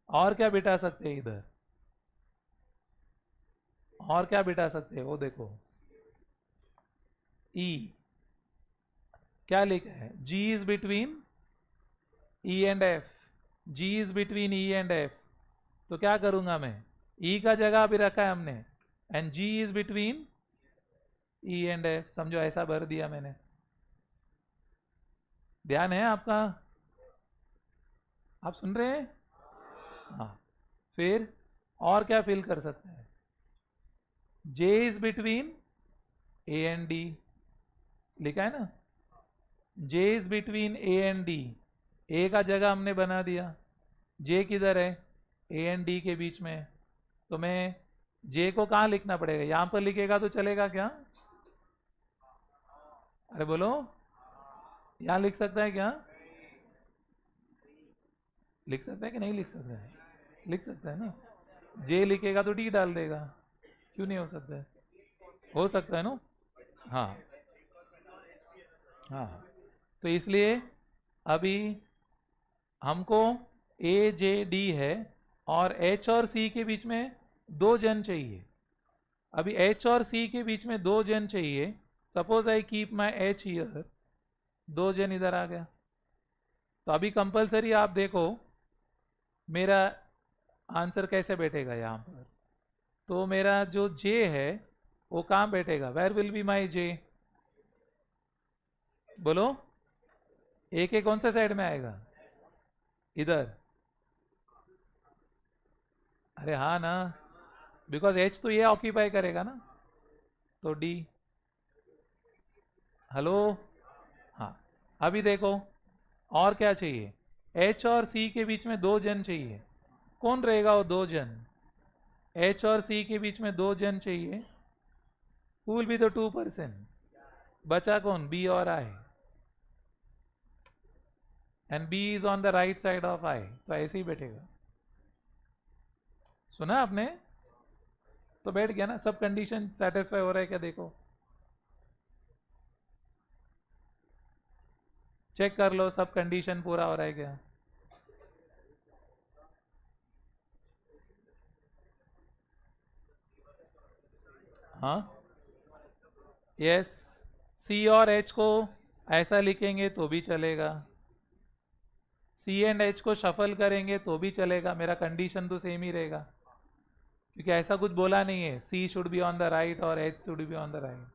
और क्या बिठा सकते हैं इधर, और क्या बिठा सकते हैं वो देखो। ई क्या लिखा है, G is between E and F, G is between E and F, तो क्या करूंगा मैं, E का जगह भी रखा है हमने, and G is between E and F, समझो ऐसा भर दिया मैंने। ध्यान है आपका, आप सुन रहे हैं? हाँ, फिर और क्या फिल कर सकते हैं, J is between A and D, लिखा है ना, J is between A and D, A का जगह हमने बना दिया, J किधर है, A एंड D के बीच में, तो मैं J को कहाँ लिखना पड़ेगा, यहां पर लिखेगा तो चलेगा क्या? अरे बोलो, यहां लिख सकता है क्या? लिख सकता है कि नहीं लिख सकता है? लिख सकता है ना, J लिखेगा तो D डाल देगा, क्यों नहीं हो सकता है? हो सकता है ना। हाँ हाँ, तो इसलिए अभी हमको ए जे डी है और एच और सी के बीच में 2 जन चाहिए। अभी एच और सी के बीच में 2 जन चाहिए, suppose I keep my H here, 2 जन इधर आ गया, तो अभी कंपलसरी आप देखो मेरा आंसर कैसे बैठेगा यहाँ पर। तो मेरा जो जे है वो कहाँ बैठेगा, वेयर विल बी माई जे, बोलो। ए के कौन सा साइड में आएगा, इधर। अरे हाँ ना, बिकॉज एच तो ये ऑक्यूपाई करेगा ना, तो डी। हेलो, हाँ अभी देखो और क्या चाहिए? H और C के बीच में 2 जन चाहिए। कौन रहेगा वो 2 जन? H और C के बीच में 2 जन चाहिए। Who will be the 2 person? बचा कौन? B और I, and B is on the right side of I, तो ऐसे ही बैठेगा। सुना आपने? तो बैठ गया ना, सब कंडीशन सेटिस्फाई हो रहा है क्या? देखो, चेक कर लो सब कंडीशन पूरा हो रहा है क्या। हाँ, यस। सी और एच को ऐसा लिखेंगे तो भी चलेगा, सी एंड एच को शफल करेंगे तो भी चलेगा, मेरा कंडीशन तो सेम ही रहेगा, क्योंकि ऐसा कुछ बोला नहीं है C should be on the right और H should be on the right.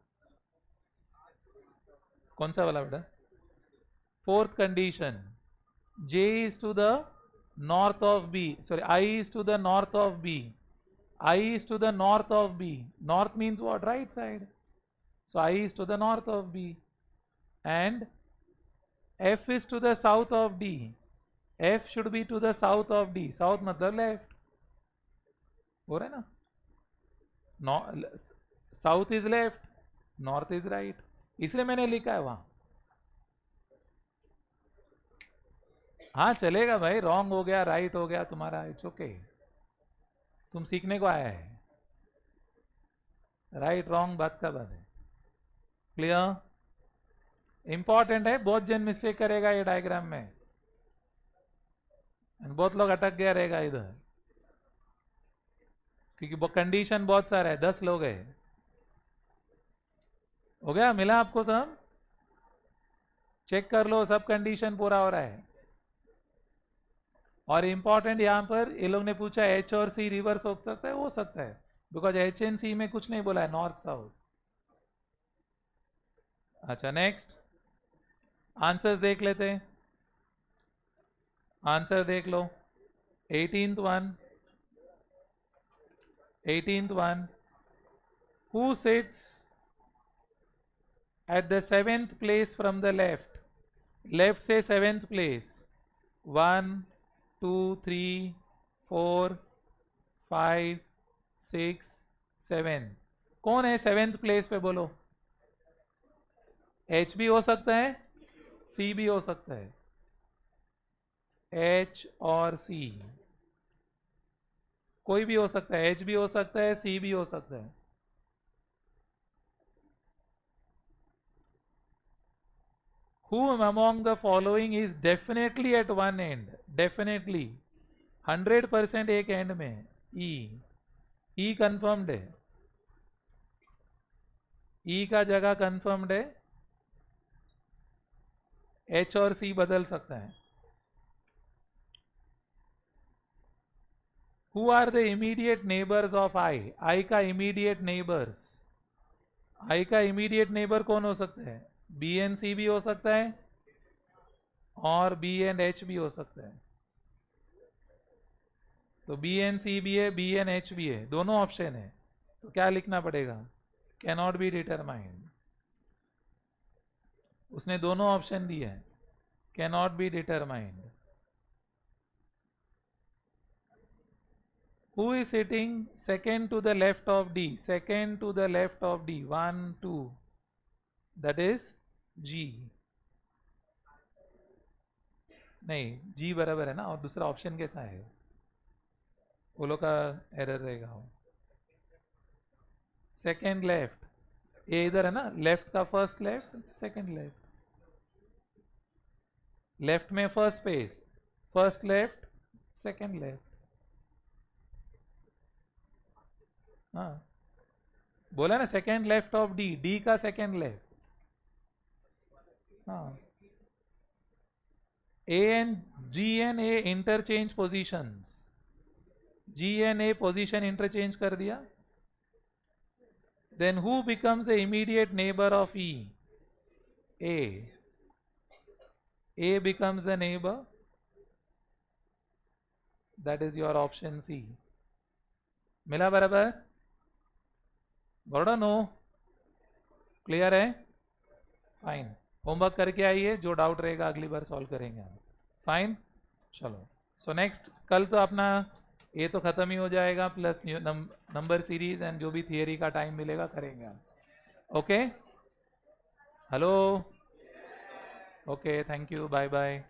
कौन सा वाला बेटा? Fourth condition, J is to the north of B, sorry, I is to the north of B. I is to the north of B. North means what? Right side. So I is to the north of B. And F is to the south of D. F should be to the south of D. South मतलब left. हो रहा है ना? South is left, north is right. इसलिए मैंने लिखा है वहां। हाँ चलेगा भाई, रॉन्ग हो गया राइट हो गया तुम्हारा, इट्स ओके। तुम सीखने को आया है, राइट रॉन्ग बात का बात है। क्लियर? इंपॉर्टेंट है, बहुत जन मिस्टेक करेगा ये डायग्राम में, बहुत लोग अटक गया रहेगा इधर, क्योंकि कंडीशन बहुत सारा है, 10 लोग है। हो गया? मिला आपको सब? चेक कर लो सब कंडीशन पूरा हो रहा है। और इंपॉर्टेंट यहां पर ये लोग ने पूछा एच और सी रिवर्स हो सकता है? हो सकता है, बिकॉज एच एंड सी में कुछ नहीं बोला है, नॉर्थ साउथ। अच्छा नेक्स्ट आंसर्स देख लेते हैं। आंसर देख लो। 18th one, who sits at the 7th place from the left? Left से 7th प्लेस, 1 2 3 4 5 6 7, कौन है 7th प्लेस पे? बोलो। एच भी हो सकता है, सी भी हो सकता है, एच और सी कोई भी हो सकता है, एच भी हो सकता है, सी भी हो सकता है। Whom among the following is definitely at one end? Definitely 100% एक एंड में है। ई कंफर्म्ड है, ई का जगह कंफर्म्ड है, एच और सी बदल सकता है। Who are the immediate neighbors of I? I का immediate neighbors, I का immediate neighbor कौन हो सकता है? बी एंड सी भी हो सकता है और बी एंड एच भी हो सकता है। तो बी एन सी भी है, बी एन एच भी है, दोनों ऑप्शन है, तो क्या लिखना पड़ेगा? Cannot be determined. उसने दोनों ऑप्शन दिए हैं, cannot be determined. Who is sitting second to the left of D? Second to the left of D, 1 2, that is G। नहीं, G बराबर है ना, और दूसरा ऑप्शन कैसा है? वो लोग का एरर रहेगा वो। सेकेंड लेफ्ट, ये इधर है ना, लेफ्ट का first left, second left, left में first space, first left, second left. हाँ बोला ना, second left of D, D का सेकेंड लेफ्ट। हाँ, A N G N A interchange positions, G N A position interchange कर दिया, then who becomes the immediate neighbor of E? A becomes the neighbor, that is your option C। मिला बराबर? Got no? Clear है? Fine. Homework करके आइए, जो doubt रहेगा अगली बार सॉल्व करेंगे हम। फाइन, चलो। सो नेक्स्ट कल तो अपना ये तो ख़त्म ही हो जाएगा, प्लस नंबर सीरीज एंड जो भी थियरी का टाइम मिलेगा करेंगे हम। Okay, hello, okay, thank you, bye bye.